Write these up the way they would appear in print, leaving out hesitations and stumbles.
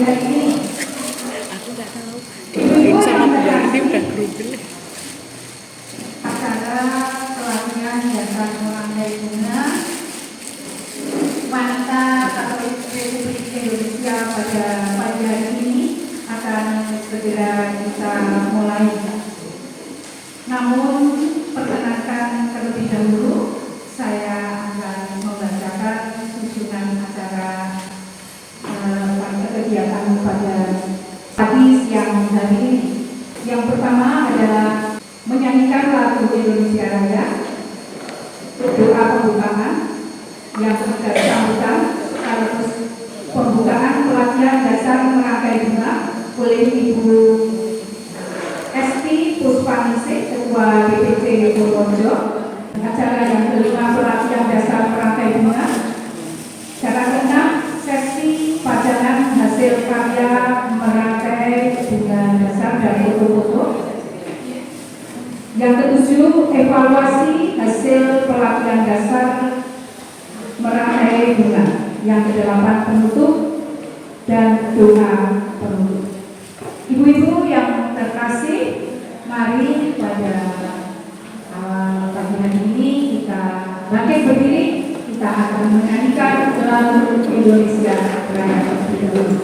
hari ini. Aku nggak tahu. Ibu sama Bu Yanti udah gerudel. Acara pelatihan dasar melandai bunga wanita Katolik Republik Indonesia pada pagi hari ini akan segera kita mulai. Namun perkenankan terlebih dahulu saya akan membacakan susunan acara kegiatan pada pagi siang hari ini. Yang pertama adalah menyanyikan lagu Indonesia Raya, doa pembukaan, yang kedua sambutan sekaligus pembukaan pelatihan dasar merangkai bunga oleh Ibu Esti Puspaningsih, Ketua DPC Purworejo. Acara yang kelima pelatihan dasar merangkai bunga. Acara keenam sesi pajangan hasil karya merangkai bunga dasar dan foto-foto. Yang ketujuh, evaluasi hasil pelatihan dasar merangkai bunga. Yang kedelapan, penutup dan doa penutup. Ibu-ibu yang terkasih, mari pada pagi hari ini kita bangkit berdiri, kita akan menyanyikan lagu Indonesia Raya terlebih dahulu.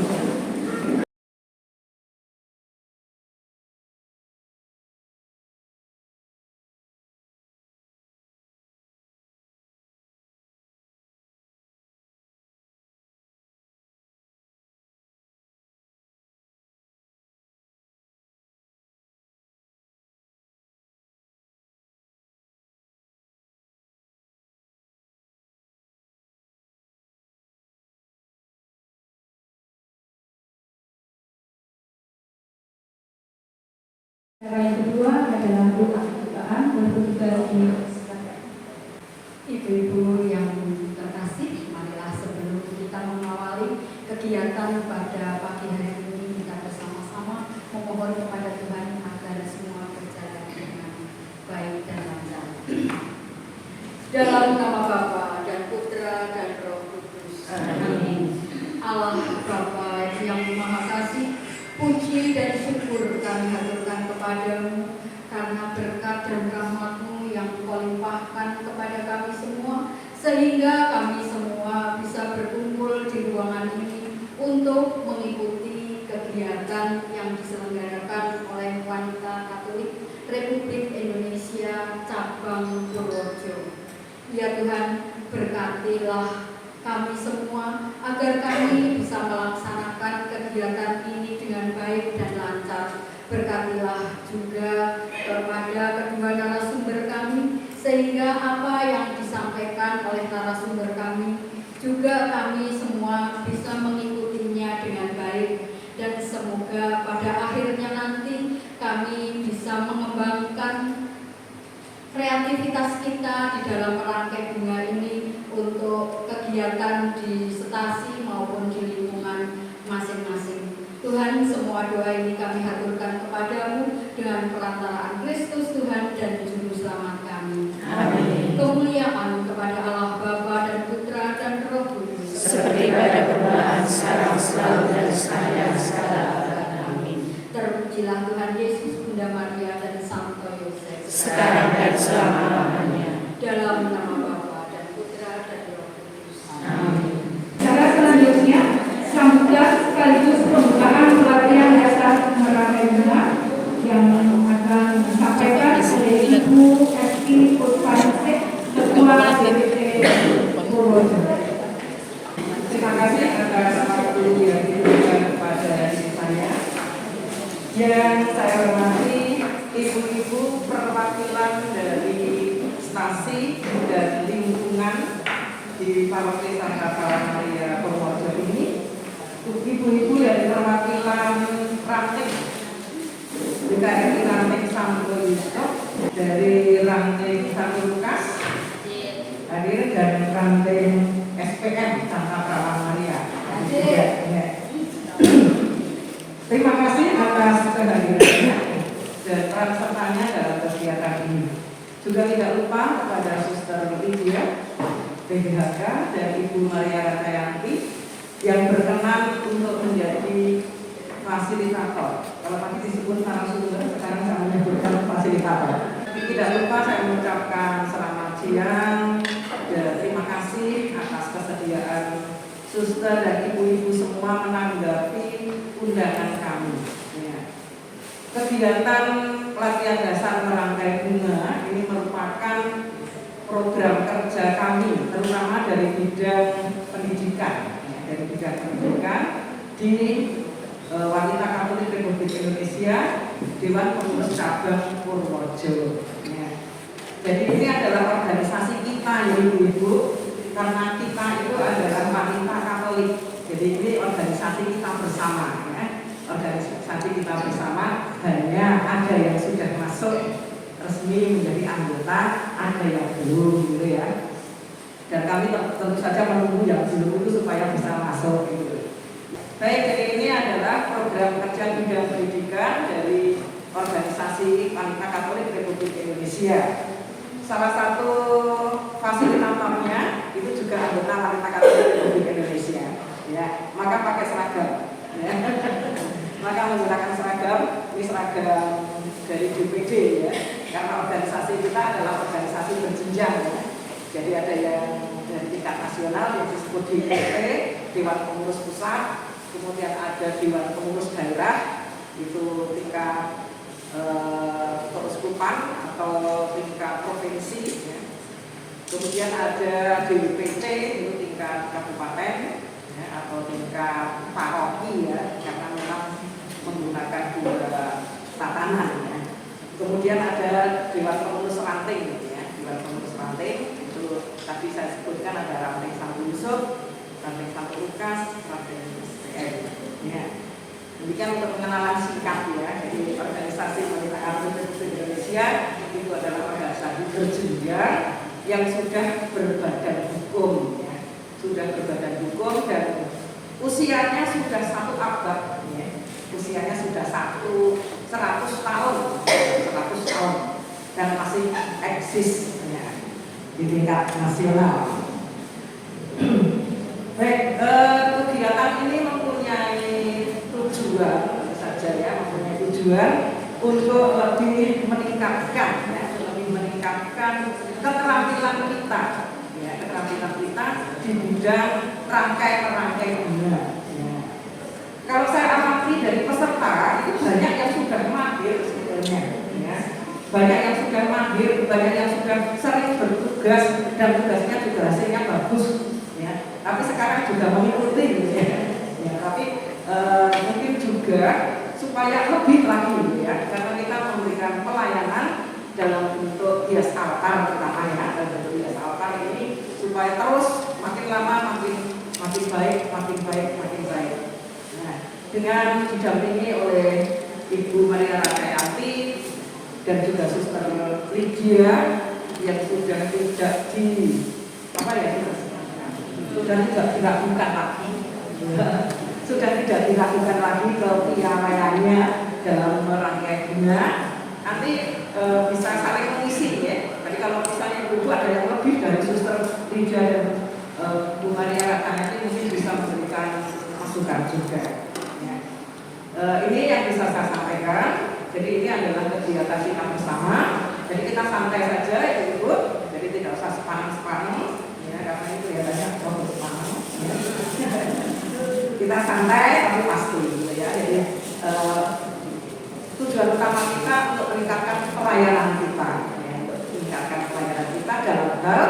Cara yang kedua adalah doa pembukaan, Ibu-ibu yang terkasih, marilah sebelum kita mengawali kegiatan pada pagi hari ini, kita bersama-sama memohon kepada Tuhan agar semua berjalan dengan baik dan lancar. Dalam nama Bapa dan Putra dan Roh Kudus. Amin. Allah Bapa yang Maha Kasih, puji dan syukur kami haturkan kepadamu karena berkat dan rahmat-Mu yang Kau limpahkan kepada kami semua, sehingga kami semua bisa berkumpul di ruangan ini untuk mengikuti kegiatan yang diselenggarakan oleh Wanita Katolik Republik Indonesia Cabang Purworejo. Ya Tuhan, berkatilah kami semua agar kami bisa melaksanakan kegiatan ini dengan baik dan lancar. Berkatilah juga kepada kedua narasumber kami, sehingga apa yang disampaikan oleh narasumber kami juga kami semua bisa mengikutinya dengan baik, dan semoga pada akhirnya nanti kami bisa mengembangkan kreativitas kita di dalam merangkai bunga ini untuk kegiatan di stasi maupun di lingkungan masing-masing. Tuhan, semua doa ini kami haturkan kepadamu dengan perantaraan Kristus Tuhan dan Juru Selamat kami. Amin. Kemuliaan kepada Allah Bapa dan Putra dan Roh Kudus, Seperti pada permulaan, sekarang, selalu, dan sekarang, segala abad. Amin. terpujilah Tuhan Yesus, Bunda Maria dan Santo Yosef, Sekarang dan selama-lamanya. dalam nama Bapa dan Putra dan Roh Kudus. Amin. cara selanjutnya sambutan sekaligus pembukaan pelatihan dasar merangkai bunga yang akan disampaikan oleh Ibu Esti Puspaningsih, Ketua DPC Purworejo. Terima kasih atas waktu yang diberikan kepada saya. Yang saya hormati ibu-ibu perwakilan dari stasi dan lingkungan di Paroki Santa Clara Maria Purworejo ini, ibu-ibu dari perwakilan ranting DKRI ranting Santo Yusuf, dari ranting Santo Lukas hadir, dan ranting SPM Santa Clara Maria. Ya. Terima kasih atas kehadirannya dan peran sertanya dalam kegiatan ini. Juga tidak lupa kepada Suster Lydia, PBHK, dan Ibu Maria Ratayanti, yang berkenan untuk menjadi fasilitator. Kalau tadi disebut narasumber, sekarang saya menyebutkan fasilitator. Tidak lupa saya mengucapkan selamat siang dan terima kasih atas kesediaan suster dan ibu-ibu semua menanggapi undangan kami. Ya. Kegiatan pelatihan dasar merangkai bunga ini merupakan program kerja kami, terutama dari bidang pendidikan, ya, dari bidang pendidikan di Wanita Katolik Republik Indonesia, Dewan Pengurus Cabang Purworejo. Ya. Jadi ini adalah organisasi kita ya ibu-ibu, karena kita itu adalah wanita Katolik. Jadi ini organisasi kita bersama, ya. Organisasi kita bersama, hanya ada yang sudah masuk resmi menjadi anggota, ada yang belum, gitu ya. Dan kami tentu saja menunggu yang belum itu supaya bisa masuk, gitu. Baik, jadi ini adalah program kerja bidang pendidikan dari organisasi Wanita Katolik Republik Indonesia. Salah satu fasilitatornya itu juga anggota Wanita Katolik Republik Indonesia. Ya, maka pakai seragam. Ya. Maka menggunakan seragam, ini seragam dari DPD ya. Karena organisasi kita adalah organisasi berjenjang ya. Jadi ada yang dari tingkat nasional yang disebut DPP, Dewan Pengurus Pusat. Kemudian ada Dewan Pengurus Daerah, itu tingkat keuskupan atau tingkat provinsi. Ya. Kemudian ada DWPC, itu tingkat kabupaten ya, atau tingkat paroki ya, karena memang menggunakan dua tatanan. Ya. Kemudian ada Dewan Pengurus Ranting, ya. Dewan Pengurus Ranting itu tadi saya sebutkan ada Ranting Santo Yusuf, Ranting Santo Lukas, Ranting ya. Demikian untuk pengenalan singkat ya. Jadi organisasi Wanita Katolik Republik Indonesia itu adalah organisasi berjenjang yang sudah berbadan hukum ya. Sudah berbadan hukum dan usianya sudah 1 abad ya. Usianya sudah 100 tahun dan masih eksis ya, di tingkat nasional. Baik, kegiatan ini mempunyai tujuan saja ya, mempunyai tujuan untuk lebih meningkatkan ya, keterampilan kita ya, keterampilan kita di bidang rangkai bunga ya. Kalau saya amati dari peserta itu banyak yang sudah mahir sebenarnya ya. Banyak yang sudah mahir, banyak yang sudah sering bertugas dan tugasnya juga hasilnya bagus ya. Tapi sekarang juga mengikuti gitu ya. Ya, tapi mungkin juga supaya lebih lagi ya, karena kita memberikan pelayanan dalam bentuk hias altar terutama ya, dalam bentuk hias altar ini supaya terus makin lama makin baik. Nah, dengan didampingi oleh Ibu Maria Rakayanti dan juga Suster Lydia yang sudah tidak sudah tidak dilakukan lagi, sudah tidak dilakukan lagi kepiawaiannya dalam merangkai bunga. Nanti bisa saling mengisi ya. Jadi kalau misalnya ibu ada yang lebih dari Suster Lydia dan Bu Maria Rakayanti mungkin bisa memberikan masukan juga. Ya. Ini yang bisa saya sampaikan. Jadi ini adalah kegiatan kita bersama. Jadi kita santai saja ibu. Jadi tidak usah sepaneng-sepaneng. Ya, karena itu kelihatannya fokus sepaneng. Ya. Kita santai tapi pasti gitu ya. Jadi tujuan utama kita untuk meningkatkan pelayanan kita ya, untuk meningkatkan pelayanan kita dalam hal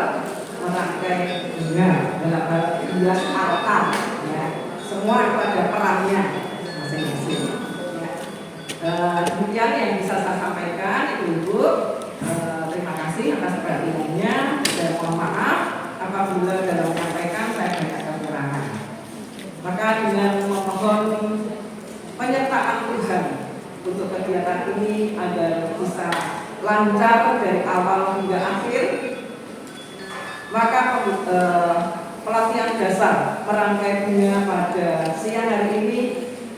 merangkai bunga, dalam hal hias altar ya. Semua itu ada perannya masing-masing ya. Demikian yang bisa saya sampaikan Ibu-ibu. Terima kasih atas perhatiannya dan mohon maaf apabila dalam menyampaikan saya banyak kekurangan. Maka dengan memohon penyertaan Tuhan untuk kegiatan ini agar bisa lancar dari awal hingga akhir, maka pelatihan dasar merangkai bunga pada siang hari ini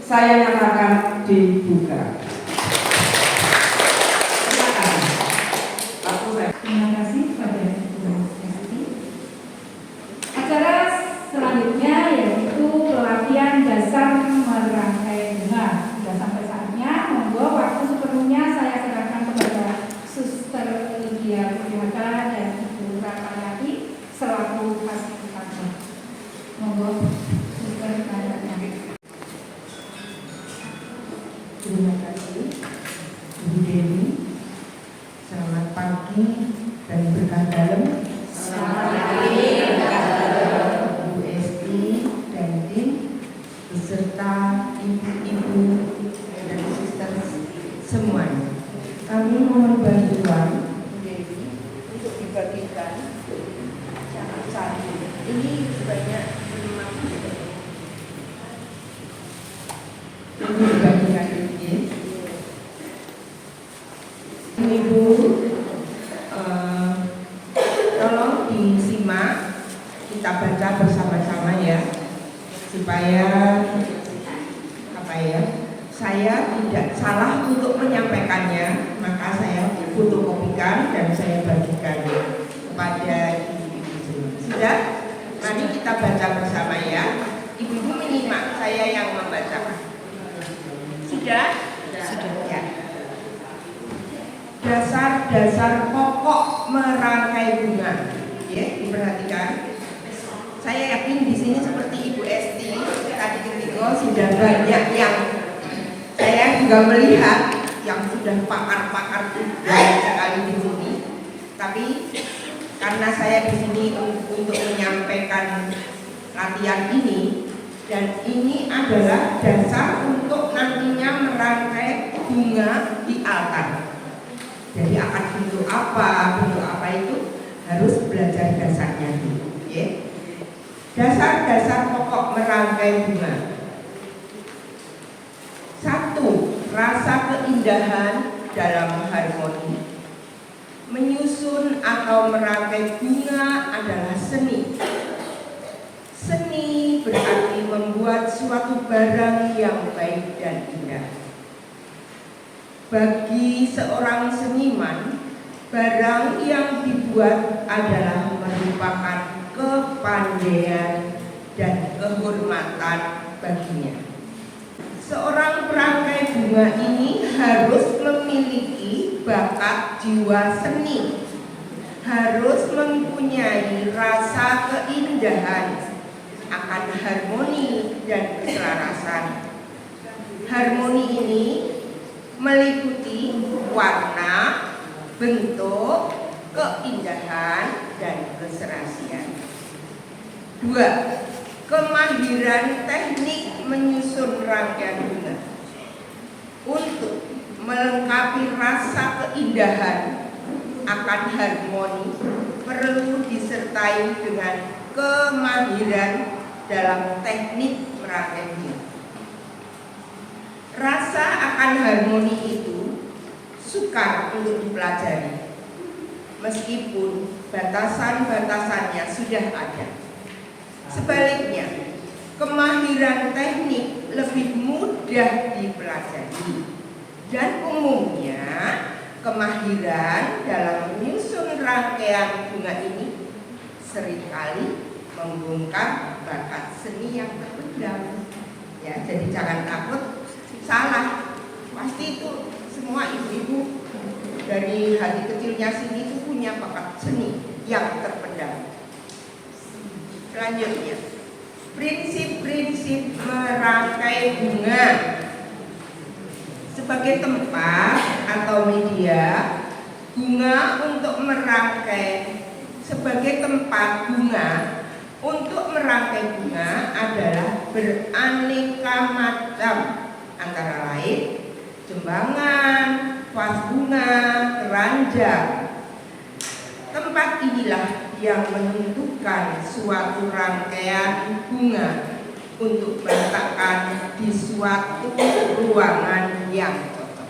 saya nyatakan dibuka. Terima kasih kepada Ibu Esti. Acara selanjutnya yaitu Terima kasih Ibu Dewi. Selamat pagi dan berkah dalam. Selamat pagi, berkah dalam. Bu Esti dan tim beserta ibu-ibu dan suster semuanya. Kami mohon bantuan Bu Dewi untuk dibagikan jangan satu. Ini sebanyak 5. Ini dibagikan ini. Ibu, tolong disimak, kita baca bersama-sama ya, supaya saya tidak salah untuk menyampaikannya, maka saya fotokopikan dan saya bagikan kepada ibu-ibu semua. Sudah? Mari kita baca bersama ya. Ibu-ibu menyimak, saya yang membacakan. Sudah? Sudah. Ya. Dasar-dasar pokok merangkai bunga. Ya, diperhatikan. Saya yakin di sini seperti Ibu Esti tadi ketika sudah banyak yang saya juga melihat yang sudah pakar-pakar banyak sekali di sini. Tapi karena saya di sini untuk menyampaikan latihan ini, dan ini adalah dasar untuk nantinya merangkai bunga di altar. Jadi akan bentuk apa itu harus belajar dasarnya dulu, ya. Dasar-dasar pokok merangkai bunga. 1. Rasa keindahan dalam harmoni. Menyusun atau merangkai bunga adalah seni. Seni berarti membuat suatu barang yang baik dan indah. Bagi seorang seniman, barang yang dibuat adalah merupakan kepandaian dan kehormatan baginya. Seorang perangkai bunga ini harus memiliki bakat jiwa seni, harus mempunyai rasa keindahan akan harmoni dan keselarasan. Harmoni ini meliputi warna, bentuk, keindahan, dan keserasian. 2. Kemahiran teknik menyusun rangkaian bunga. Untuk melengkapi rasa keindahan akan harmoni perlu disertai dengan kemahiran dalam teknik merangkai bunga. Rasa akan harmoni itu sukar untuk dipelajari, meskipun batasan-batasannya sudah ada. Sebaliknya, kemahiran teknik lebih mudah dipelajari, dan umumnya kemahiran dalam menyusun rangkaian bunga ini seringkali membongkar bakat seni yang terpendam. Ya, jadi jangan takut salah. Pasti itu semua ibu-ibu dari hati kecilnya sini itu punya bakat seni yang terpendam. Selanjutnya, prinsip-prinsip merangkai bunga. Sebagai tempat atau media bunga untuk merangkai, sebagai tempat bunga untuk merangkai bunga adalah beraneka macam, antara lain jembangan, vas bunga, keranjang. Tempat inilah yang menentukan suatu rangkaian bunga untuk meletakkan di suatu ruangan yang cocok.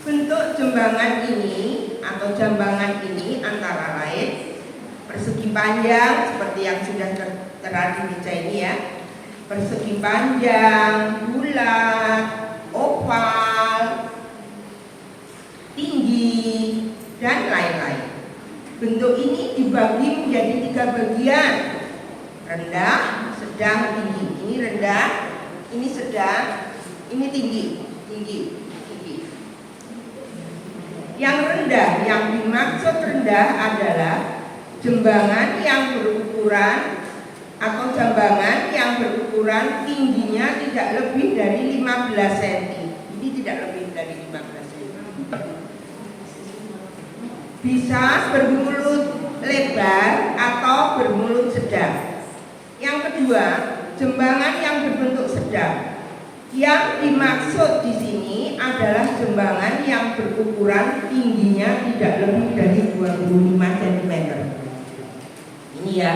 Bentuk jembangan ini atau jambangan ini antara lain persegi panjang seperti yang sudah terada di meja ini ya, persegi panjang, bulat, oval, tinggi, dan lain-lain. Bentuk ini dibagi menjadi 3 bagian: rendah, sedang, tinggi. Ini rendah, ini sedang, ini tinggi. Yang rendah, yang dimaksud rendah adalah jembangan yang berukuran atau jambangan yang berukuran berukuran tingginya tidak lebih dari 15 cm. Ini tidak lebih dari 15 cm. Bisa bermulut lebar atau bermulut sedang. Yang kedua, jembangan yang berbentuk sedang. Yang dimaksud di sini adalah jembangan yang berukuran tingginya tidak lebih dari 25 cm. Ini ya,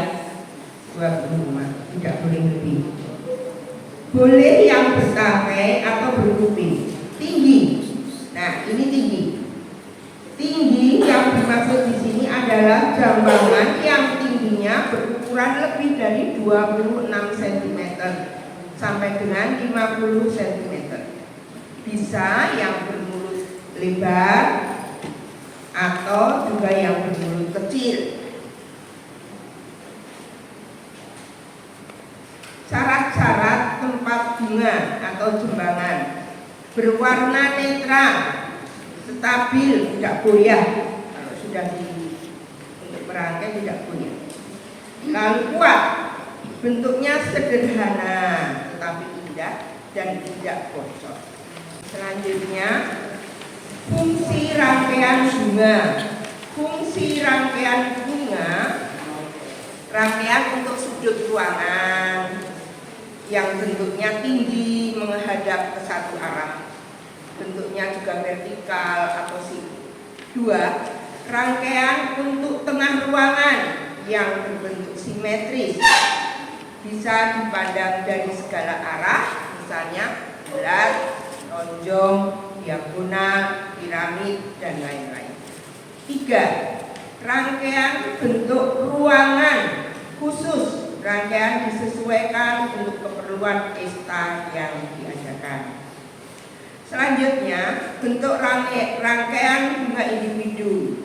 25, tidak boleh lebih. Boleh yang bertangkai atau berkuping. Tinggi. Nah, ini tinggi. Tinggi yang dimaksud di sini adalah jambangan yang tingginya berukuran lebih dari 26 cm sampai dengan 50 cm. Bisa yang bermulut lebar atau juga yang bermulut kecil. Syarat-syarat tempat bunga atau jembangan: berwarna netral, stabil, tidak goyah. Kalau sudah untuk merangkai tidak goyah. Lalu kuat, bentuknya sederhana tetapi indah dan tidak bocor. Selanjutnya, fungsi rangkaian bunga. Fungsi rangkaian bunga, rangkaian untuk sudut ruangan yang bentuknya tinggi menghadap ke satu arah, bentuknya juga vertikal atau siku. Dua, rangkaian untuk tengah ruangan yang berbentuk simetris, bisa dipandang dari segala arah, misalnya bulat, lonjong, diagonal, piramid, dan lain-lain. Tiga, rangkaian bentuk ruangan khusus, rangkaian disesuaikan untuk keperluan pesta yang diadakan. Selanjutnya, bentuk rangkaian bunga individu,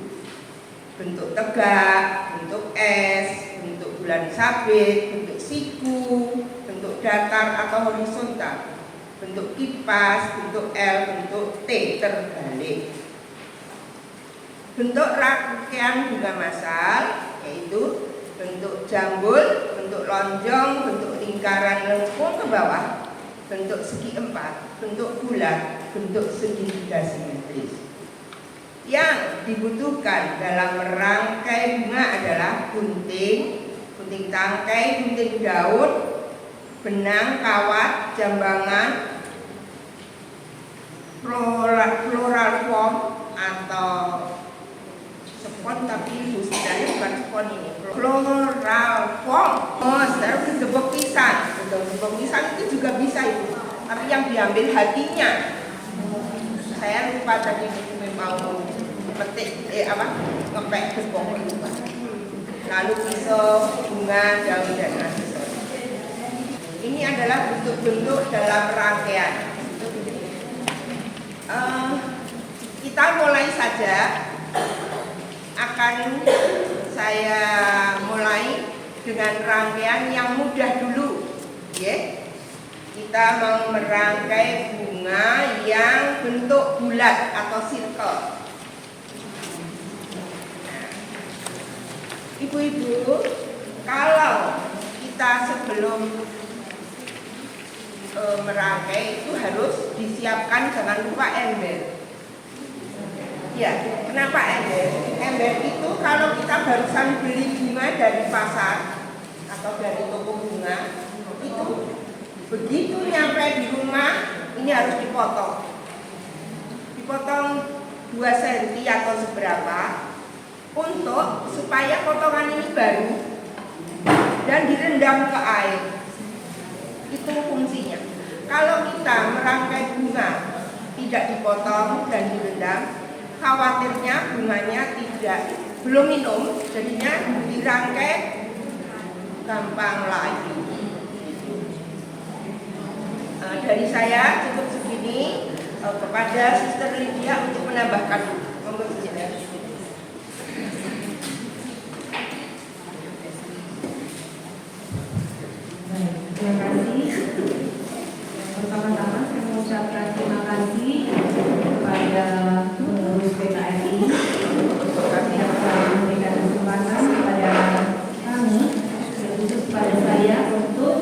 bentuk tegak, bentuk S, bentuk bulan sabit, bentuk siku, bentuk datar atau horizontal, bentuk kipas, bentuk L, bentuk T terbalik. Bentuk rangkaian bunga massal yaitu bentuk jambul, bentuk lonjong, bentuk lingkaran lengkung ke bawah, bentuk segi empat, bentuk bulat, bentuk segitiga simetris. Yang dibutuhkan dalam merangkai bunga adalah gunting, gunting tangkai, gunting daun, benang, kawat, jambangan, floral foam atau spon, tapi istilahnya bukan spon ini, floral foam. Oh, sekarang bergebok pisang. Bergebok pisang itu juga bisa itu, tapi yang diambil hatinya. Saya lupa tadi mau petik ngepek gebok itu. Lalu pisau, bunga, daun dan aksesoris. Ini adalah bentuk-bentuk dalam rangkaian. Kita mulai saja. Akan saya mulai dengan rangkaian yang mudah dulu, ya. Kita mau merangkai bunga yang bentuk bulat atau circle. Ibu-ibu, kalau kita sebelum merangkai itu harus disiapkan, jangan lupa ember. Ya, kenapa ember? Ember itu kalau kita barusan beli bunga dari pasar atau dari toko bunga, itu begitu nyampe di rumah ini harus dipotong. Dipotong 2 cm atau seberapa untuk supaya potongan ini baru dan direndam ke air. Itu fungsinya. Kalau kita merangkai bunga tidak dipotong dan direndam, khawatirnya bunganya belum minum, jadinya dirangkai gampang lagi. Dari saya cukup segini, kepada Sister Lydia untuk menambahkan. Monggo Sister. Terima kasih. Pertama-tama saya mengucapkan terima kasih kepada pengurus PKRI yang telah memberikan kesempatan kepada kami, khusus kepada saya untuk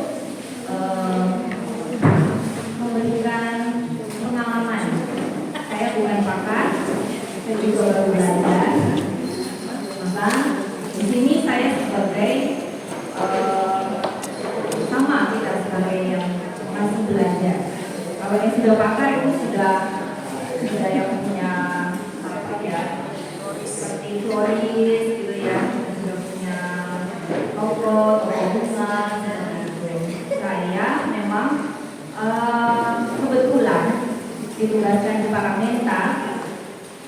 Kalau yang sudah pakar itu sudah yang punya apa ya, seperti floris gitu ya, sudah punya toko bunga dan gitu. Saya memang kebetulan ditugaskan di Paramenta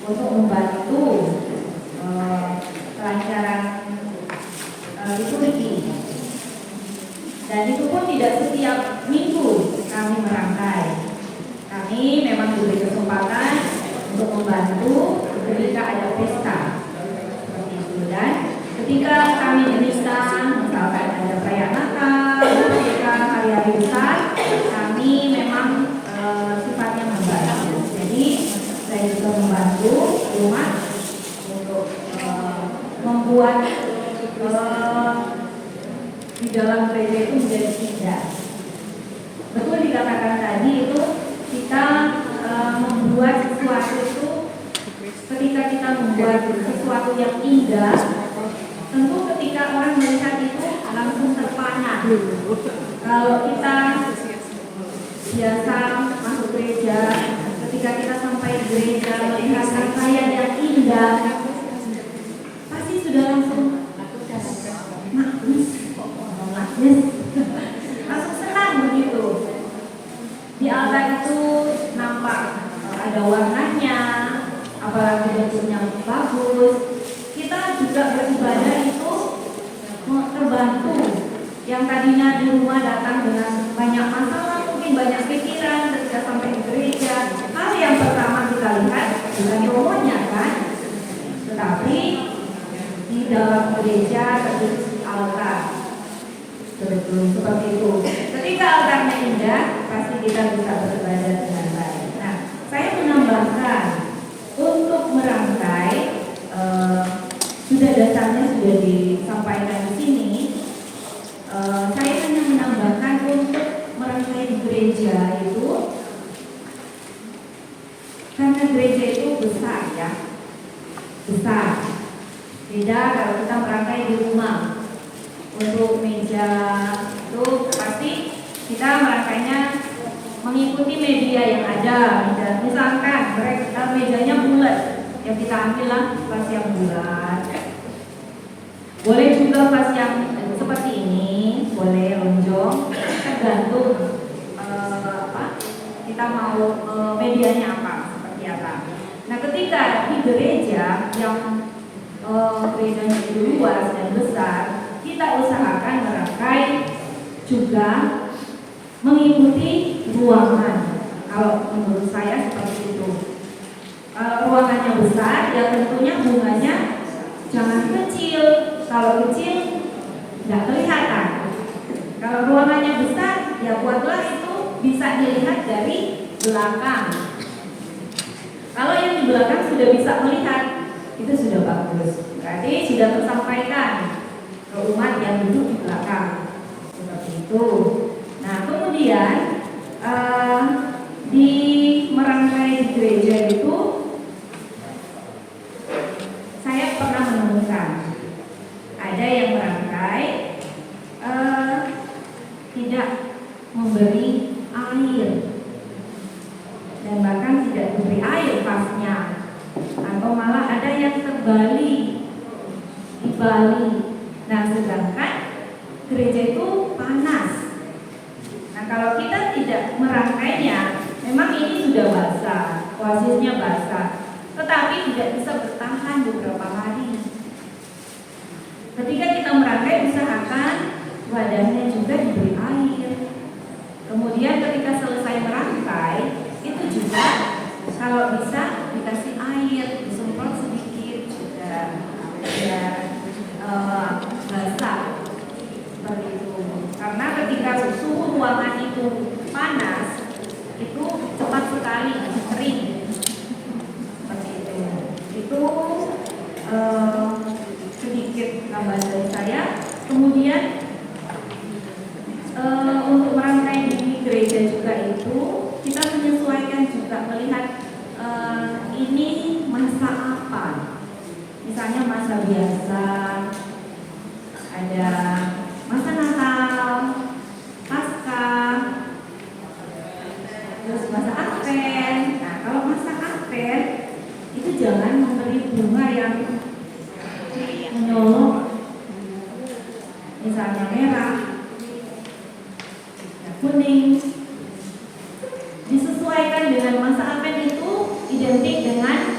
untuk membantu kelancaran liturgi. Dan itu pun tidak setiap minggu kami merangkai. Kami memang diberi kesempatan untuk membantu ketika ada pesta seperti itu. Dan ketika kami diminta, misalkan ada perayaan Natal, ketika hari-hari besar, kami memang sifatnya membantu. Jadi saya juga membantu rumah untuk membuat di dalam gereja itu menjadi indah. Betul dikatakan tadi itu kita membuat sesuatu itu, ketika kita membuat sesuatu yang indah, tentu ketika orang melihat itu langsung terpana. Kalau kita biasa masuk gereja, ketika kita sampai di gereja melihat rangkaian yang indah, pasti sudah langsung langsung senang begitu. Di altar itu nampak ada warnanya, apalagi bentuknya bagus. Kita juga beribadah itu terbantu. Yang tadinya di rumah datang dengan banyak masalah, mungkin banyak pikiran, ketika sampai di gereja, hal yang pertama kita lihat bukan romonya kan, tetapi di dalam gereja tertulis altar. Betul, seperti itu. Ketika altarnya indah, pasti kita bisa beribadah dengan baik. Nah, saya menambahkan untuk merangkai, sudah dasarnya sudah disampaikan di sini. Saya hanya menambahkan untuk merangkai di gereja itu, karena gereja itu besar ya, besar. Beda kalau kita merangkai di rumah. Untuk meja itu pasti kita merangkainya mengikuti media yang ada. Misalkan mejanya bulat, yang kita ambillah vas yang bulat. Boleh juga vas yang seperti ini, boleh lonjong, tergantung kita mau medianya apa, seperti apa. Nah, ketika di gereja yang gerejanya itu luas dan besar, kita usahakan merangkai juga mengikuti ruangan. Kalau menurut saya seperti itu. Ruangannya besar, ya tentunya bunganya jangan kecil. Kalau kecil nggak kelihatan. Kalau ruangannya besar, ya buatlah itu bisa dilihat dari belakang. Kalau yang di belakang sudah bisa melihat, itu sudah bagus. Berarti sudah tersampaikan ke umat yang duduk di belakang, seperti itu. Nah, kemudian di merangkai di gereja itu saya pernah menemukan ada yang merangkai tidak memberi air dan bahkan tidak memberi air pasnya, atau malah ada yang terbalik dibalik. Nah, sedangkan gereja itu panas. Nah, kalau kita tidak merangkainya, memang ini sudah basah, posisinya basah, tetapi tidak bisa bertahan beberapa hari. Ketika kita merangkai, usahakan wadahnya juga diberi air. Kemudian ketika selesai merangkai, itu juga kalau bisa dikasih air, disemprot sedikit juga ya, basah seperti itu. Karena ketika suhu ruangan itu panas, itu cepat sekali kering seperti itu. Itu sedikit tambahan dari saya. Kemudian untuk merangkai di gereja juga itu kita menyesuaikan juga melihat ini masa apa. Misalnya masa biasa, ada masa Natal, Paskah, terus masa bunga yang menyolok, misalnya merah, kuning, disesuaikan dengan masa Advent itu identik dengan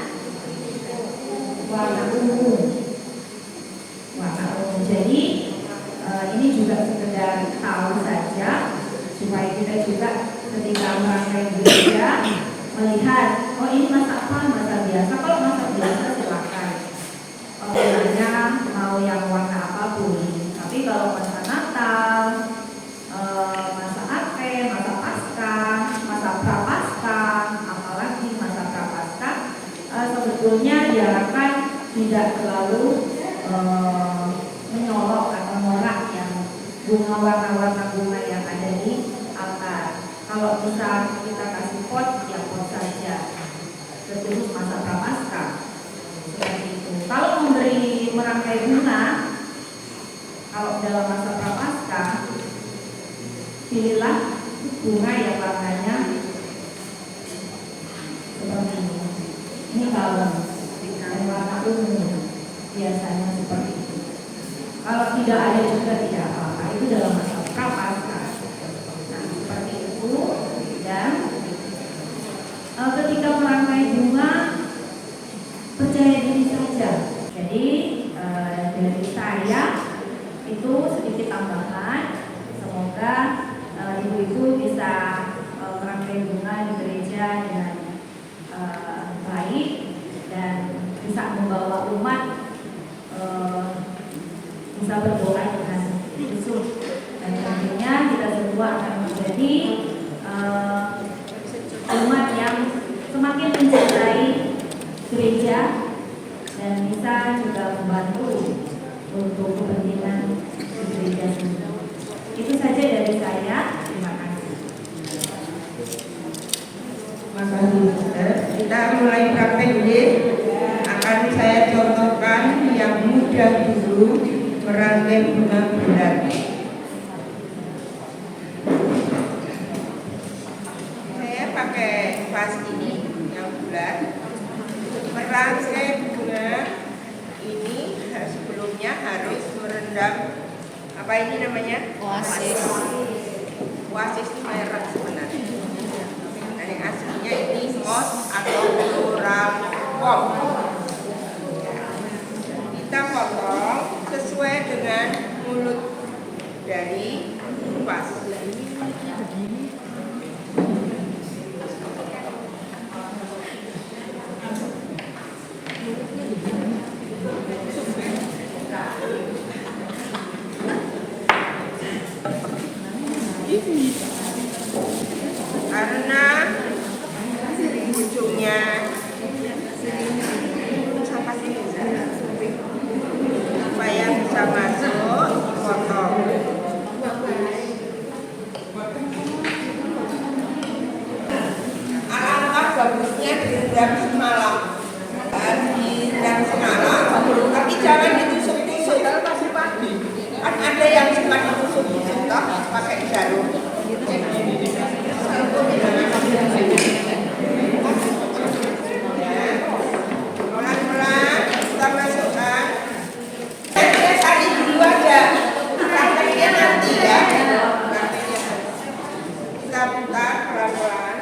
warna ungu. Warna ungu. Jadi ini juga sekedar tahu saja supaya kita juga ketika merangkai gereja melihat, oh ini masa apa, masa biasa. Kalau masa biasa silakan. Warnanya mau yang warna apapun. Tapi kalau masa Natal, masa Advent, masa Paskah, masa Prapaskah, apalagi masa Prapaskah, sebetulnya diharapkan tidak terlalu menyolok atau norak yang bunga warna-warna bunga yang ada di altar. Kalau bisa kita kasih pot, ya pot saja. Terkhusus masa Prapaskah. Seperti itu. Kalau memberi merangkai bunga, kalau dalam masa Prapaskah, pilihlah bunga yang warnanya seperti ini. Ini kalau warna ungu biasanya seperti itu. Kalau tidak ada juga tidak apa-apa. Itu dalam masa Prapaskah. Nah, seperti itu. Dan ketika merangkai bunga, percaya diri saja. Jadi dari saya itu sedikit tambahan. Semoga ibu-ibu bisa merangkai bunga di gereja dengan baik dan bisa membawa umat bisa berdoa dengan khusyuk, dan tentunya kita semua akan menjadi umat yang semakin mencintai gereja dan bisa juga membantu untuk kepentingan di gereja sendiri. Itu saja dari saya. Terima kasih. Terima kasih, Sister. Kita mulai praktek ya. Akan saya contohkan yang mudah dulu merangkai bunga bulan. Saya pakai vas ini yang bulan. Merangkai bunga ini sebelumnya harus merendam apa ini namanya? Oasis. Oasis itu merek sebenarnya. Dan yang aslinya ini moss atau floral pop. Kita potong sesuai dengan mulut dari vas. Karena ujungnya sampai sini supaya bisa masuk dipotong. Alangkah bagusnya direndam semalam. Direndam semalam, tapi jangan ditusuk-tusuk. Kan ada yang suka ditusuk-tusuk toh pakai jarum. Pelan-pelan kita masukkan. Saya salin dulu aja. Prakteknya nanti ya. Kita buka pelan-pelan.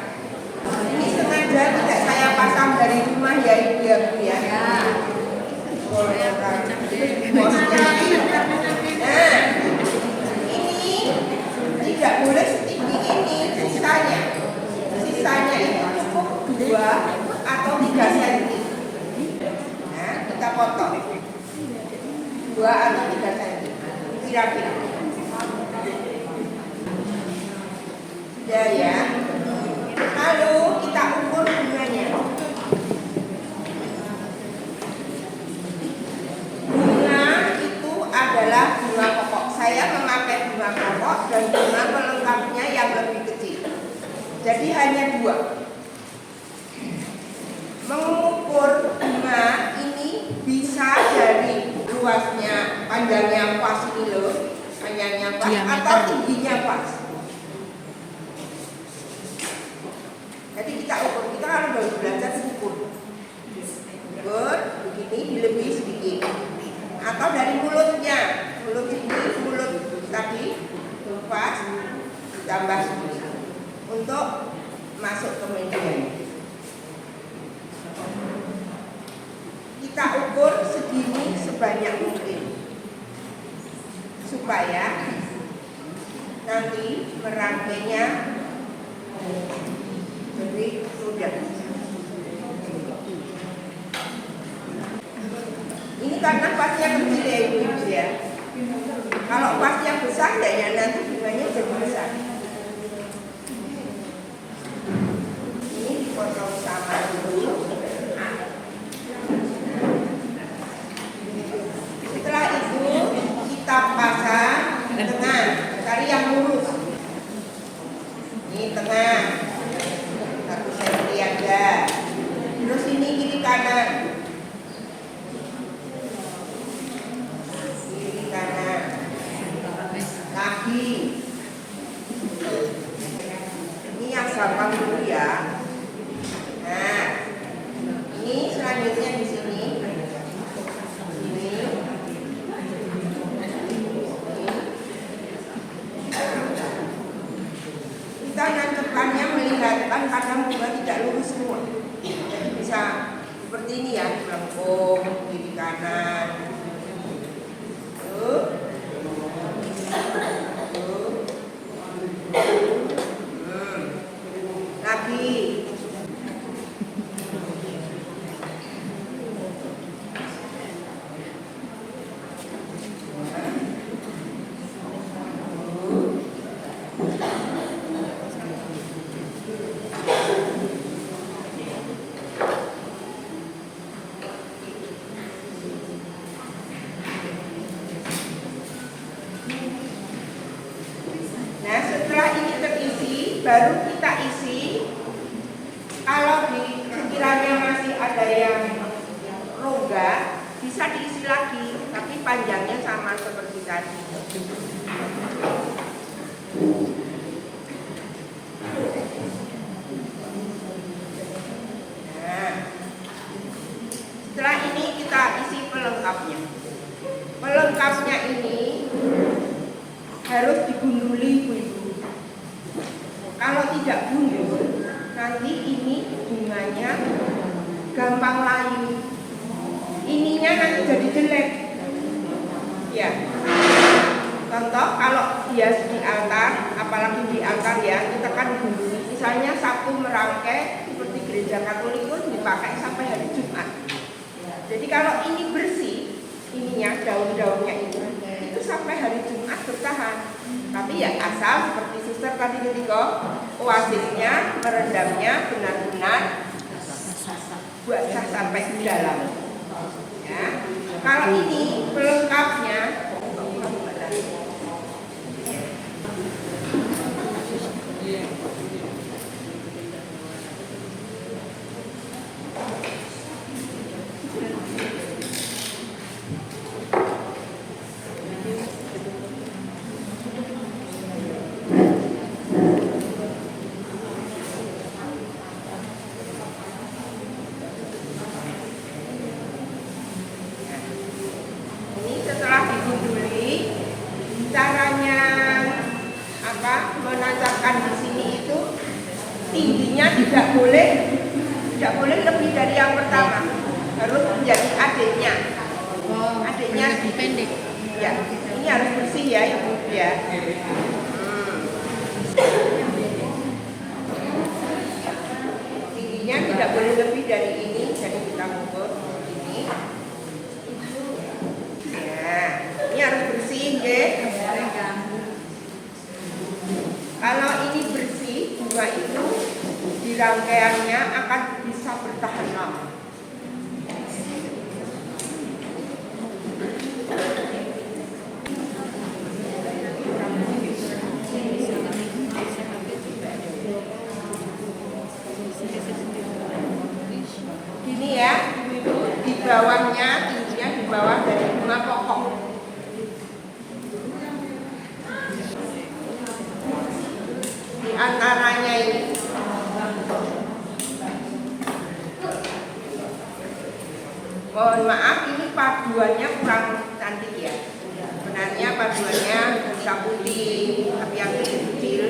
Ini sengaja tidak saya pasang dari rumah ya ibu ya bu ya. Nah, ini tidak boleh setinggi ini sisanya. Sisanya itu cukup 2 atau 3 cm. Nah, kita potong 2 atau 3 cm. Kira-kira. Sudah ya. Lalu kita ukur bunganya. Bunga itu adalah bunga pokok. Saya memakai bunga pokok dan bunga pelengkapnya yang lebih kecil. Jadi hanya 2. Mengukur bunga ini bisa dari luasnya, panjangnya pas ini loh, panjangnya pas atau tingginya pas. Jadi kita ukur, kita kan baru belajar ukur. Ukur begini untuk masuk ke media. Kita ukur segini sebanyak mungkin supaya nanti merangkainya lebih mudah. Ini karena pasnya kecil ya ibu ya. Kalau pasnya besar ya nanti bunganya jadi besar. Ini dipotong sama dulu. Setelah itu kita pasang di tengah, cari yang lurus. Ini tengah, 1 cm aja. Terus ini kiri kanan. Lagi ini yang gampang dulu ya. Nah, ini selanjutnya di sini. Kita nancepkannya melihatkan karena bunga tidak lurus semua. Jadi bisa seperti ini ya, melengkung kiri kanan. Tuh. Lagi nah, setelah ini terisi, baru kita isi. Kalau di sekiranya masih ada yang rongga, bisa diisi lagi, tapi panjangnya sama seperti tadi. Nah, setelah ini kita isi pelengkapnya. Pelengkapnya ini harus digunduli ibu-ibu. Kalau tidak gundul, nanti ini bunganya gampang layu. Ininya nanti jadi jelek. Ya. Contoh kalau hias di altar, apalagi di altar ya, kita kan gunduli. Misalnya Sabtu merangkai seperti gereja Katolik pun dipakai sampai hari Jumat. Jadi kalau ini bersih, ininya daun-daunnya itu sampai hari Jumat bertahan. Tapi ya asal seperti suster tadi ketika oasisnya merendamnya benar-benar basah sampai ke dalam. Ya. Kalau ini pelengkapnya tidak boleh lebih dari yang pertama, harus menjadi adiknya. Adiknya lebih pendek. Ya, ini harus bersih ya ibu ya. Tingginya tidak boleh lebih dari ini, jadi kita ukur ini. Ya, ini harus bersih ya. Kalau ini bersih, bunga itu di rangkaiannya akan bisa bertahan lama. Gini ya, di bawahnya, tingginya di bawah dari bunga pokok. Di antaranya ini. Mohon maaf, ini paduannya kurang cantik ya. Sebenarnya paduannya bisa putih, tapi yang kecil-kecil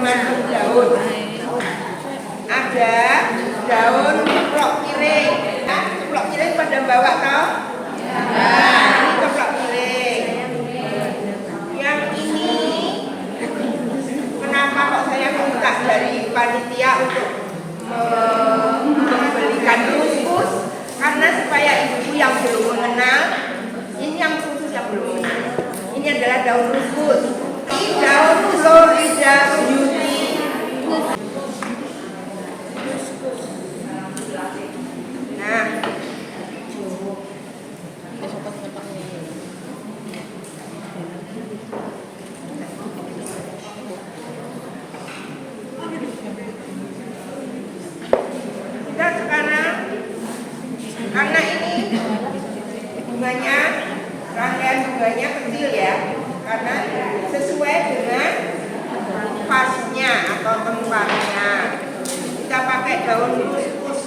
mengandung daun. Ada daun keplok piring. Nah, keplok piring pada bawa tau? Nah, ini keplok piring. Yang ini, kenapa kok saya minta dari panitia untuk membelikan ruskus? Karena supaya ibu yang belum mengenal, ini yang khusus yang belum mengenal. Ini adalah daun ruskus. Ini daun Florida Beauty. Nah, kita sekarang karena ini bunganya, rangkaian bunganya kecil ya, karena sesuai dengan pasnya atau tempatnya. Kita pakai daun ruskus.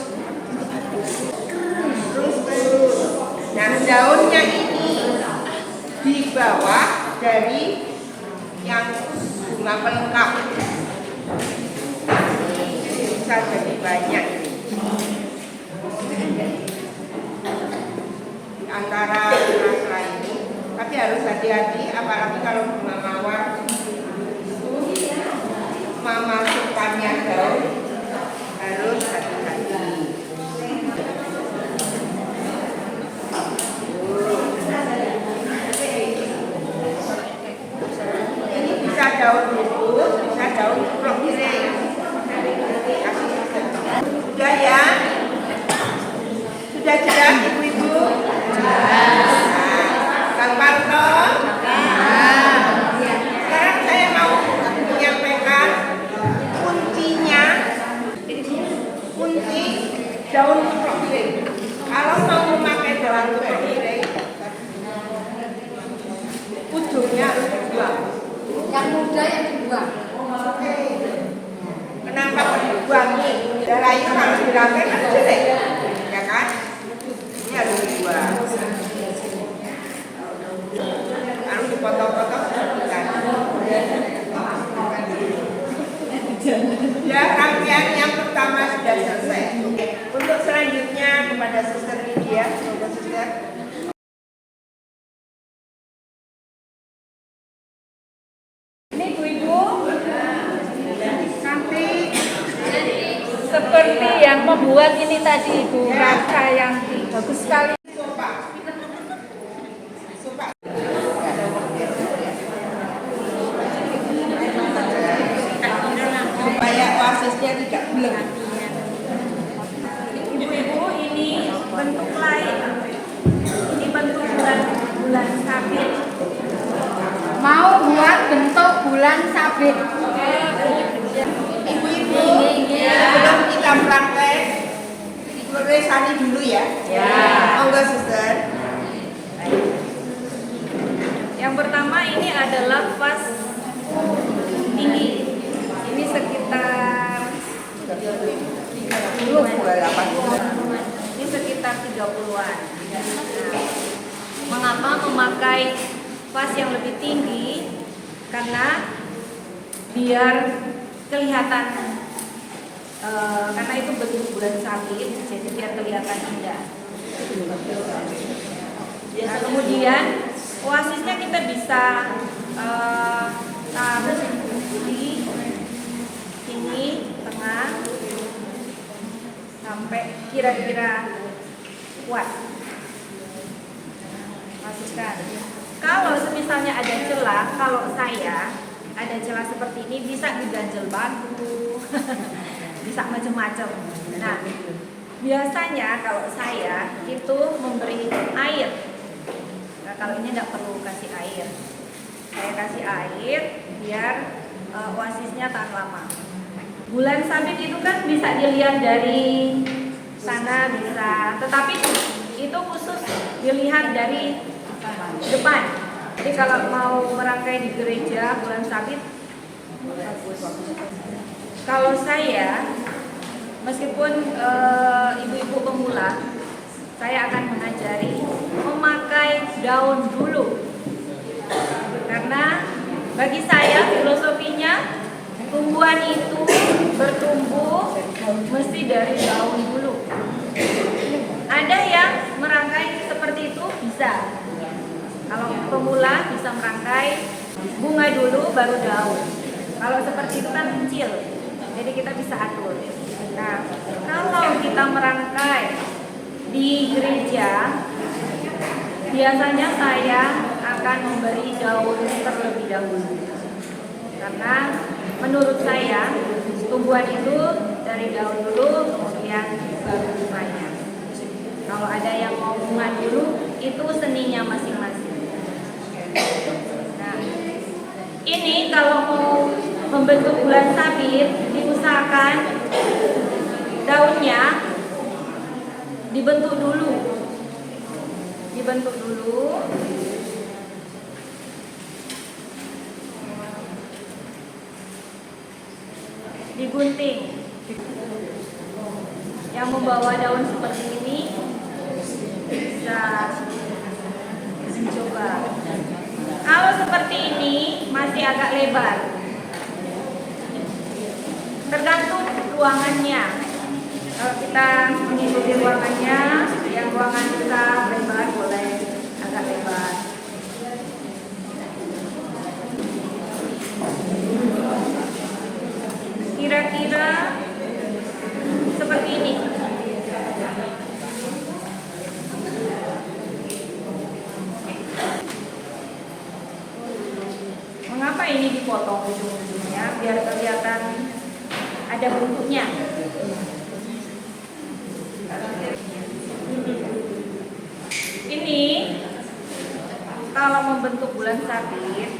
Nah, daunnya ini di bawah dari yang bunga pelengkap. Bisa jadi banyak di antara rasa ini, tapi harus hati-hati, apalagi kalau bunga mawar itu memasukkannya daun, harus hati-hati. Ini bisa daun ruskus, bisa daun keplok piring. Sudah ya? Sudah jelas ibu-ibu? Gampang toh? Sekarang saya mau menyampaikan kuncinya. Kunci daun keplok piring. Kalau mau memakai daun keplok piring, ujungnya harus dibuang. Yang muda yang dibuang. Kenapa dibuang nih? Darah itu kalau dirangkai kan jelek, ya kan? Ini harus dibuang. Harus dipotong-potong seperti ya, rangkaian yang pertama sudah selesai. Untuk selanjutnya kepada Suster Lydia, semoga Suster. Ini ibu-ibu cantik Seperti yang membuat ini tadi Ibu, rasa yang bagus sekali. sopa. Sopa. Supaya oasisnya tidak belum. Ibu-ibu, ini bentuk lain. Ini bentuk bulan sabit. Mau buat bentuk bulan sabit. Ibu-ibu, sebelum kita praktek, resani dulu ya. Ya. Monggo Suster. Yang pertama ini adalah vas tinggi. Ini sekitar 30 ini sekitar 30-an. Nah, mengapa memakai vas yang lebih tinggi? Karena biar kelihatan, karena itu bentuk bulan sabit, jadi biar kelihatan indah. Nah, kemudian oasisnya kita bisa taruh di sini tengah sampai kira-kira kuat. Masukkan. Kalau misalnya ada celah, kalau saya ada celah seperti ini bisa diganjel batu, bisa macam-macam. Nah, biasanya kalau saya itu memberi air. Nah, kalau ini tidak perlu kasih air. Saya kasih air biar oasisnya tahan lama. Bulan sabit itu kan bisa dilihat dari sana bisa, tetapi itu khusus dilihat dari depan. Jadi kalau mau merangkai di gereja bulan sabit bagus. Kalau saya, meskipun ibu-ibu pemula, saya akan mengajari memakai daun dulu. Karena bagi saya filosofinya tumbuhan itu bertumbuh mesti dari daun dulu. Ada yang merangkai seperti itu bisa. Kalau pemula bisa merangkai bunga dulu baru daun. Kalau seperti itu kan kecil, jadi kita bisa atur. Nah, kalau kita merangkai di gereja, biasanya saya akan memberi daun terlebih dahulu. Karena menurut saya tumbuhan itu dari daun dulu kemudian baru bunganya. Kalau ada yang mau bunga dulu itu seninya masing-masing. Nah, ini kalau mau membentuk bulan sabit diusahakan daunnya dibentuk dulu. Digunting. Yang membawa daun seperti ini bisa mencoba. Kalau seperti ini masih agak lebar, tergantung ruangannya. Kalau kita mengikuti ruangannya, yang ruangan besar lebar boleh agak lebar. Kira-kira seperti ini. Mengapa ini dipotong ujung-ujungnya? Biar kelihatan ada bentuknya. Ini kalau membentuk bulan sabit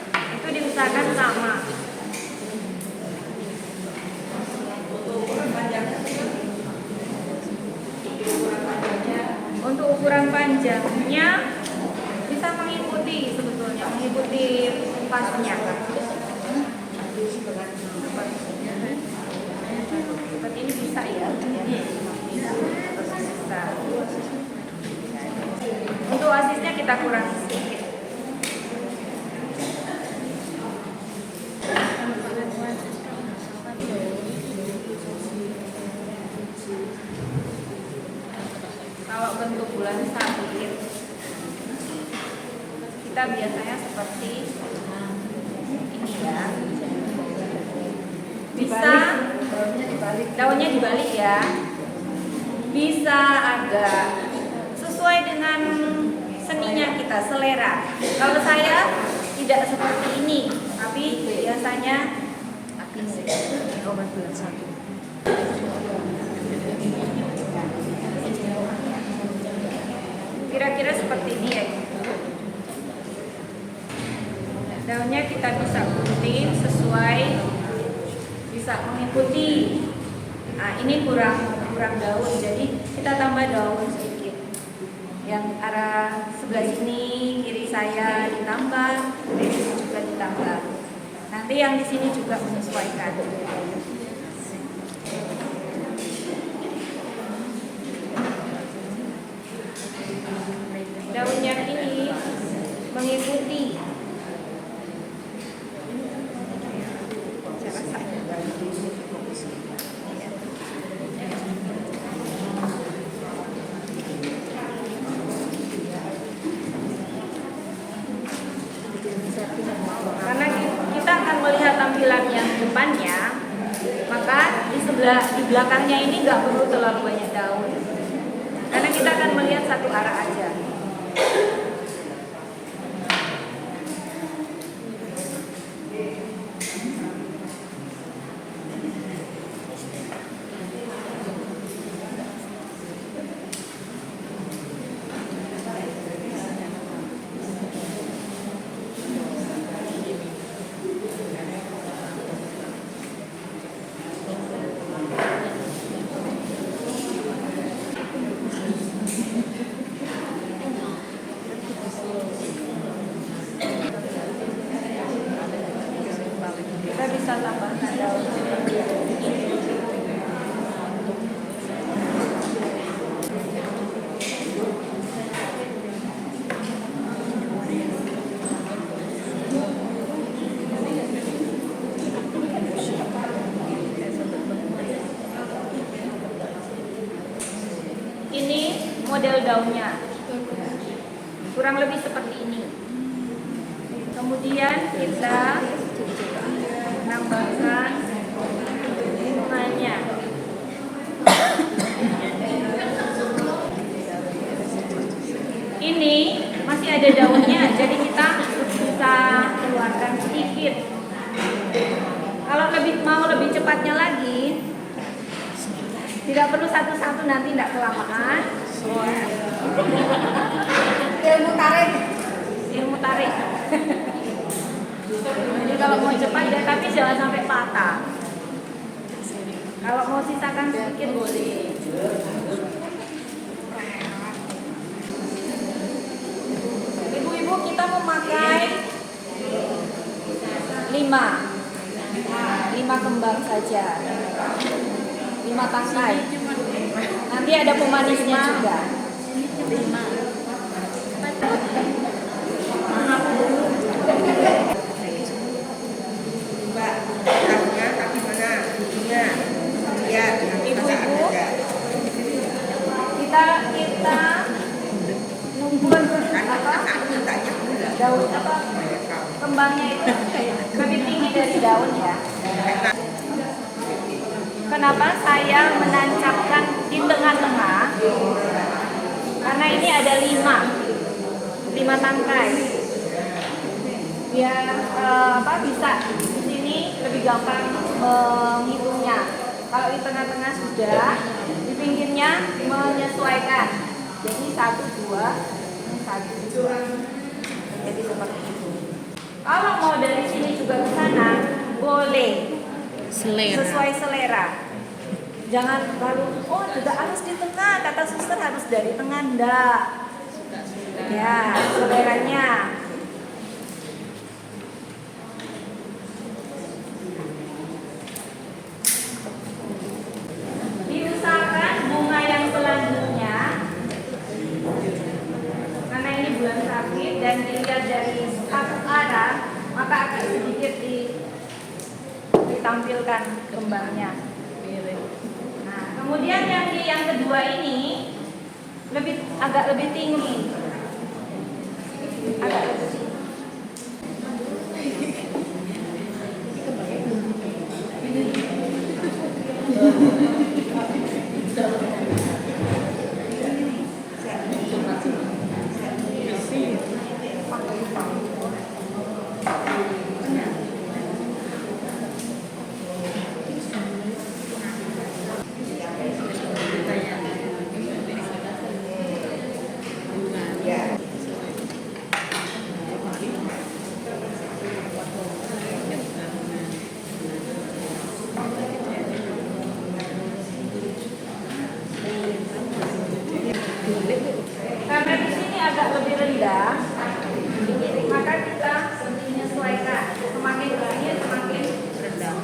itu diusahakan sama. Untuk ukuran panjangnya bisa mengikuti sebetulnya, mengikuti pasnya. Seperti ini bisa ya? Bisa. Untuk asisnya kita kurangi sedikit. Kalau bentuk bulan sabit kita biasanya seperti ini ya. Bisa daunnya dibalik ya. Bisa agak sesuai dengan seninya kita, selera. Kalau saya tidak seperti ini, tapi biasanya obat bulan sabit. Kira-kira seperti ini ya. Daunnya kita bisa gunting sesuai, bisa mengikuti. Nah, ini kurang daun, jadi kita tambah daun sedikit. Yang arah sebelah sini kiri saya ditambah, ini juga ditambah. Nanti yang di sini juga menyesuaikan. Daunnya ini mengikuti. Saya rasa karena kita akan melihat tampilan yang depannya, maka di belakangnya ini nggak perlu terlalu banyak daun, karena kita akan melihat satu arah aja. model daunnya. Kurang lebih seperti ini. Kemudian kita menambahkan bunganya. Ini masih ada daunnya, jadi kita bisa keluarkan sedikit. Kalau mau lebih cepatnya lagi, tidak perlu satu-satu, nanti tidak kelamaan. Ilmu tarik. Ilmu tarik. Jadi kalau mau cepat ya, tapi jangan sampai patah. Kalau mau sisakan sedikit boleh. Ibu-ibu, kita memakai 5 kembang saja, 5 tangkai. Nanti ada pemanisnya juga. 5. Mbak, tahunya kaki mana? Giginya. Lihat, nanti masakan Ibu-ibu, juga. kita ngumpul apa? Daun apa? Kembangnya itu lebih tinggi dari daun ya. Kenapa saya menancapkan di tengah-tengah? Karena ini ada 5 tangkai. Biar bisa di sini lebih gampang menghitungnya. Kalau di tengah-tengah sudah, di pinggirnya menyesuaikan. Jadi 1, 2, 1, 2. Jadi seperti itu. Kalau mau dari sini juga ke sana, boleh. Sesuai selera. Jangan lalu, juga harus di tengah, kata suster harus dari tengah, enggak. Ya, seleranya. Diusahakan bunga yang selanjutnya, karena ini bulan Sabit dan dilihat dari satu arah, maka agak sedikit ditampilkan kembangnya. Nah, kemudian yang kedua ini agak lebih tinggi. Agak lebih tinggi. Karena di sini agak lebih rendah, maka kita menyesuaikan. Semakin tinggi semakin rendah.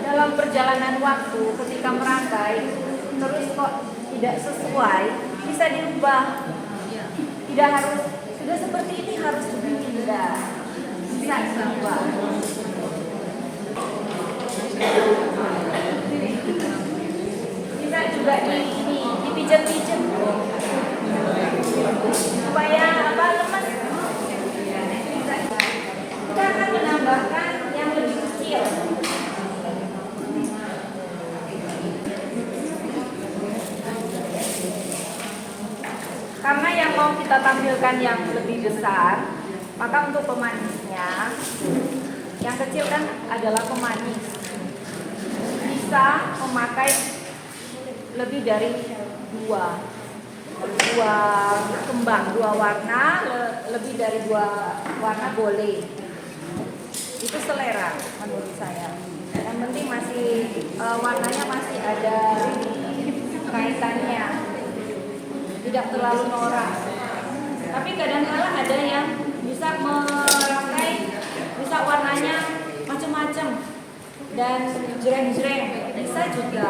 Dalam perjalanan waktu ketika merangkai, terus kok tidak sesuai, bisa diubah. Tidak harus sudah seperti ini, harus begini, tidak. Bisa diubah. Bisa juga dipijat-pijat supaya lemas. Kita akan menambahkan yang lebih kecil. Karena yang mau kita tampilkan yang lebih besar, maka untuk pemanisnya, yang kecil kan adalah pemanis. Bisa memakai lebih dari dua kembang, 2 warna, lebih dari 2 warna boleh. Itu selera menurut saya. Yang penting masih warnanya masih ada kaitannya. Tidak terlalu norak. Tapi kadang-kala ada yang bisa merangkai, bisa warnanya macam-macam dan jreng-jreng, bisa juga.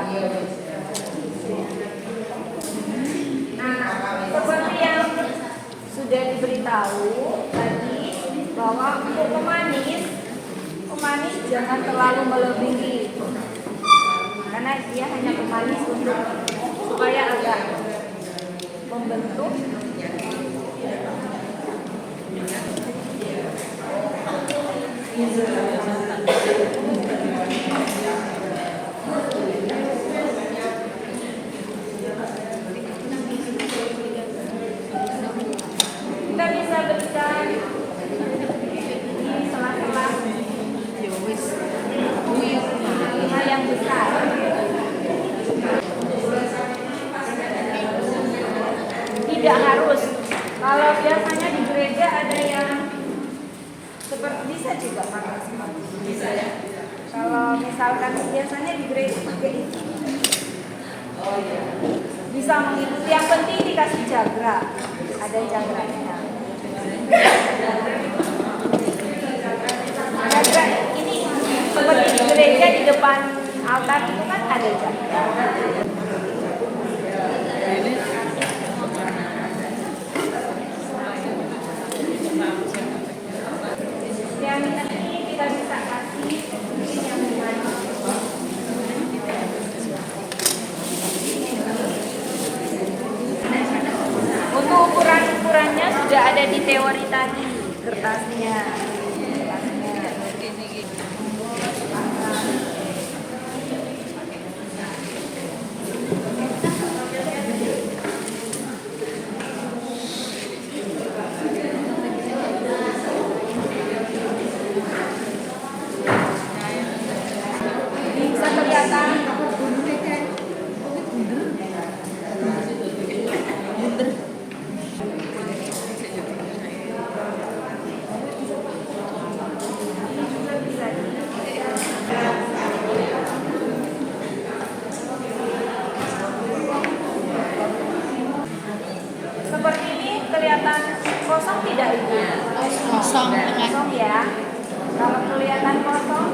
Nah, seperti yang sudah diberitahu tadi bahwa untuk pemanis jangan terlalu melebihi karena dia hanya pemanis untuk supaya agak membentuk. Kita bisa berikan di sela-sela hal yang besar. Tidak harus. Kalau biasanya di gereja ada yang seperti bisa juga pakai sepatu. Bisa ya. Kalau misalkan biasanya di gereja pakai itu. Oh iya. Bisa mengikuti. Yang penting dikasih jagra. Ada jagranya. Jagra ini seperti di gereja di depan altar itu kan ada jagra. Yang ini kita bisa kasih yang mana? Untuk ukurannya sudah ada di teori tadi kertasnya. Bisa kelihatan seperti ini, kelihatan kosong tidak Ibu? Kosong. Kosong ya. Kalau kelihatan kosong,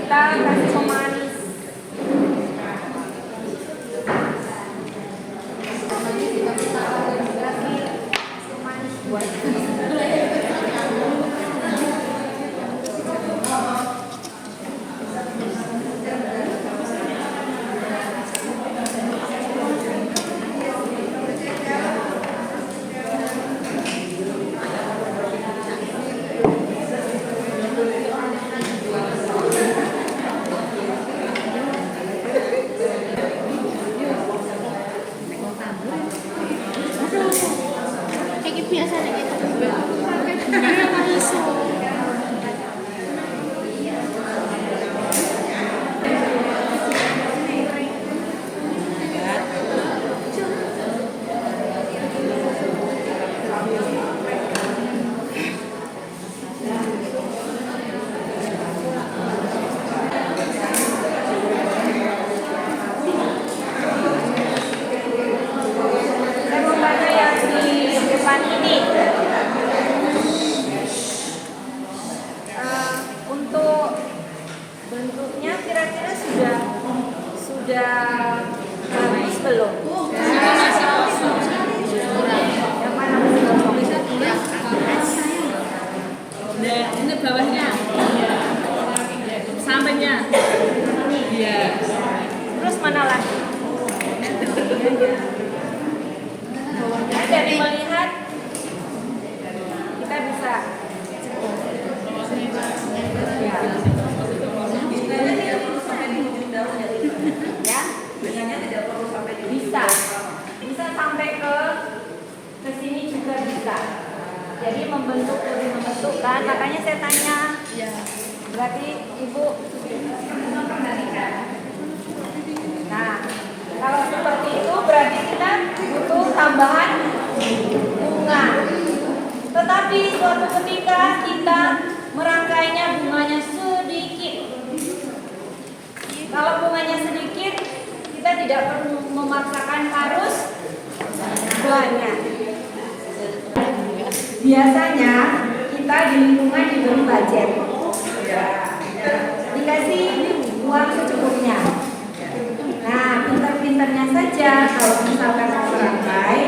kita kasih pemanis. Kasih pemanis buat Kayak biasa nih gitu. saya mau tanya yang di depan ini. Untuk bentuknya kira-kira sudah bagus belum? Yang mana masih kosong? Ini bawahnya. Sampingnya. Iya. Terus mana lagi? Nah, dari melihat kita bisa ya, bisa sampai ke sini juga bisa. Jadi membentuk kan, makanya saya tanya. Berarti Ibu nah, kalau seperti itu berarti kita butuh tambahan bunga. Tetapi suatu ketika kita merangkainya bunganya sedikit. Kalau bunganya sedikit, kita tidak perlu memaksakan harus banyak. Biasanya kita di lingkungan diberi budget, dikasih uang secukupnya. Nah, pinter-pinternya saja kalau misalkan mau merangkai,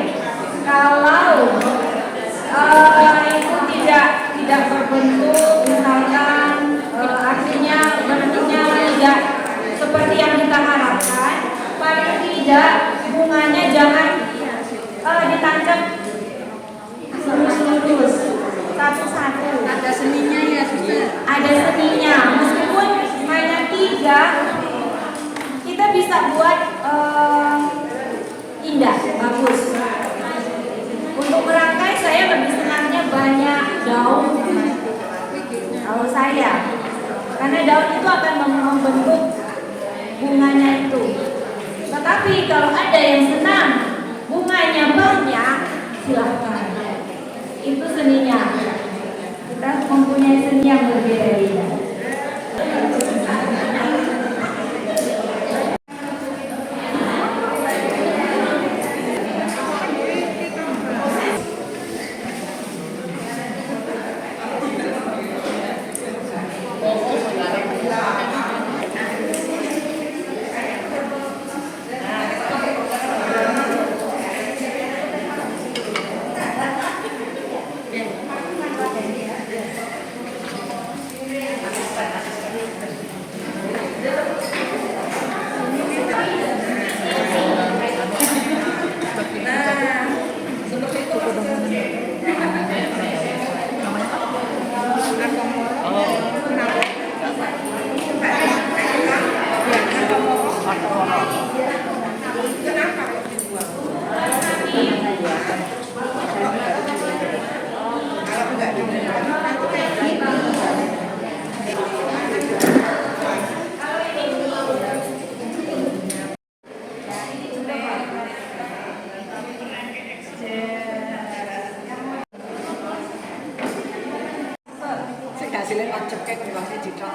daun itu akan membentuk bunganya itu. Tetapi kalau ada yang senang bunganya banyak, silahkan. Itu seninya. Kita mempunyai seni yang berbeda-beda. Hasilnya macet kayak gelasnya jitok.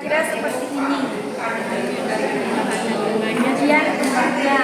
Kira seperti ini. Kemudian tempatnya.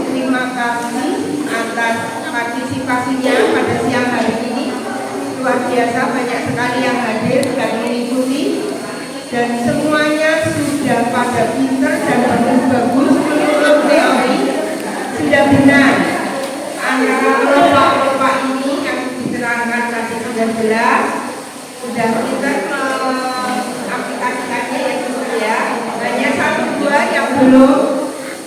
Terima kasih atas partisipasinya pada siang hari ini. Luar biasa, banyak sekali yang hadir dan mengikuti, dan semuanya sudah pada pinter dan bagus-bagus menurut teori. Sudah benar antara kelompok-kelompok ini yang diterangkan tadi sudah jelas, sudah pinter mengaplikasikannya ya gitu ya. Hanya satu dua yang belum.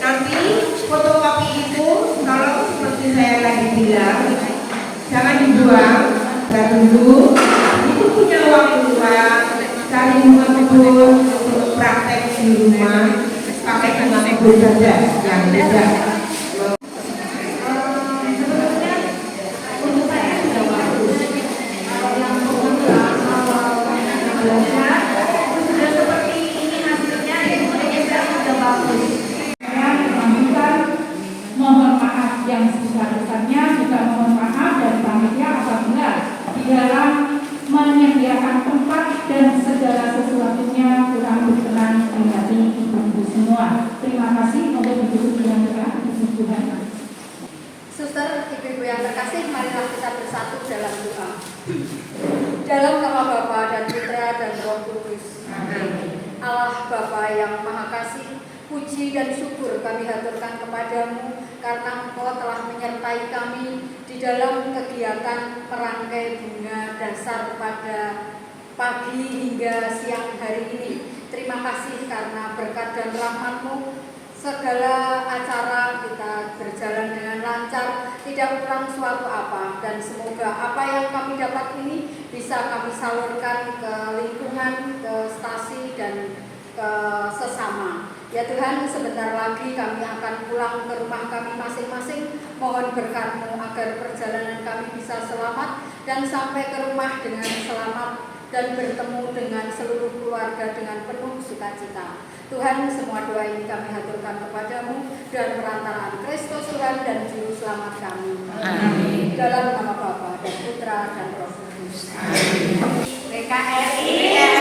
Nanti fotokopi itu kalau seperti saya tadi bilang, jangan dibuang, dulu itu punya uang luar, cari uang untuk praktek di rumah, pakai dengan kebun saja yang mudah. Mohon maaf yang yang terkasih, marilah kita bersatu dalam doa. Dalam nama Bapa dan Putra dan Roh Kudus. Amin. Allah Bapa yang Maha Kasih, puji dan syukur kami haturkan kepadamu karena Engkau telah menyertai kami di dalam kegiatan merangkai bunga dasar pada pagi hingga siang hari ini. Terima kasih karena berkat dan rahmat-Mu segala acara kita berjalan dengan lancar, tidak kurang suatu apa, dan semoga apa yang kami dapat ini bisa kami salurkan ke lingkungan, ke stasi, dan ke sesama. Ya Tuhan, sebentar lagi kami akan pulang ke rumah kami masing-masing. Mohon berkat-Mu agar perjalanan kami bisa selamat dan sampai ke rumah dengan selamat dan bertemu dengan seluruh keluarga dengan penuh sukacita. Tuhan, semua doa ini kami haturkan kepadamu dan perantaraan Kristus Tuhan dan Juru Selamat kami. Amin. Dalam nama Bapa dan Putra dan Roh Kudus. Amin. PKRI